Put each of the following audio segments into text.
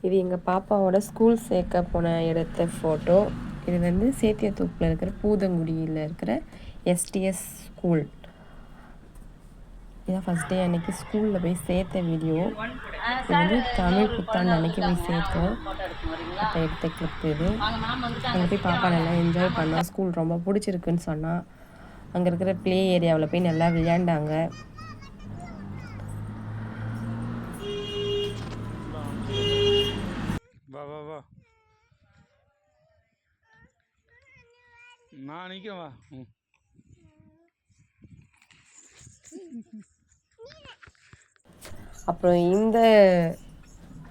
இது எங்கள் பாப்பாவோட ஸ்கூல் சேர்க்க போன எடுத்த ஃபோட்டோ. இது வந்து சேத்தியாத்தோப்பில் இருக்கிற பூதங்குடியில் இருக்கிற எஸ்டிஎஸ் ஸ்கூல். இதான் ஃபஸ்ட் டே அன்றைக்கி ஸ்கூலில் போய் சேர்த்த வீடியோ. இது வந்து தமிழ் புத்தாண்டு அன்றைக்கி போய் சேர்த்தோம். அப்போ எடுத்த கிளிப் இது. அங்கே போய் பாப்பா நல்லா என்ஜாய் பண்ணால், ஸ்கூல் ரொம்ப பிடிச்சிருக்குன்னு சொன்னால். அங்கே இருக்கிற ப்ளே ஏரியாவில் போய் நல்லா விளையாண்டாங்க. அப்புறம் இந்த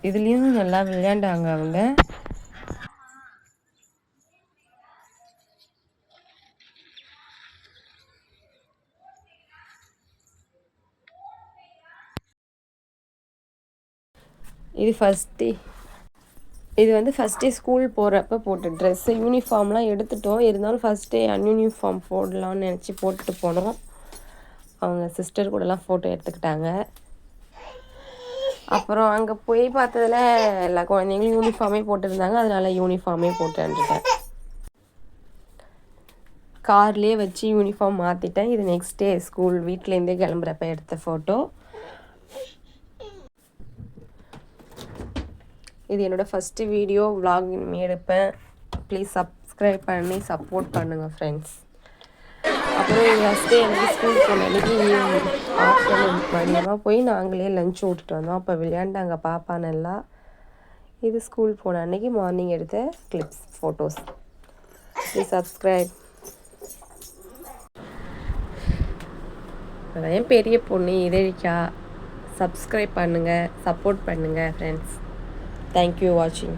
இதுலேயும் நல்லா விளையாண்டாங்க அவங்க. இது வந்து ஃபஸ்ட் டே ஸ்கூல் போகிறப்ப போட்ட ட்ரெஸ்ஸு. யூனிஃபார்ம்லாம் எடுத்துட்டோம், இருந்தாலும் ஃபஸ்ட் டே அன்யூனிஃபார்ம் போடலான்னு நினச்சி போட்டுட்டு போனோம். அவங்க சிஸ்டர் கூடலாம் ஃபோட்டோ எடுத்துக்கிட்டாங்க. அப்புறம் அங்கே போய் பார்த்ததில் எல்லா குழந்தைங்களும் யூனிஃபார்மே போட்டிருந்தாங்க, அதனால் யூனிஃபார்மே போட்டுட்டேன். கார்லேயே வச்சு யூனிஃபார்ம் மாற்றிட்டேன். இது நெக்ஸ்ட் டே ஸ்கூல் வீட்டிலேருந்தே கிளம்புறப்ப எடுத்த ஃபோட்டோ. இது என்னோடய ஃபஸ்ட்டு வீடியோ விலாக் இனிமேல் எடுப்பேன். ப்ளீஸ் சப்ஸ்கிரைப் பண்ணி சப்போர்ட் பண்ணுங்கள் ஃப்ரெண்ட்ஸ். அப்புறம் ஃபஸ்ட் டே எனக்கு ஸ்கூல் போன அன்றைக்கி ஆஃப்டர்நூன் மதியமாக போய் நாங்களே லஞ்ச் விட்டுட்டு வந்தோம். அப்போ விளையாண்டாங்க பாப்பா நல்லா. இது ஸ்கூல் போன அன்றைக்கி மார்னிங் எடுத்த கிளிப்ஸ் ஃபோட்டோஸ். Please subscribe. அதான் பெரிய பொண்ணு இதழிக்கா. சப்ஸ்கிரைப் பண்ணுங்கள், சப்போர்ட் பண்ணுங்கள் friends. Thank you for watching.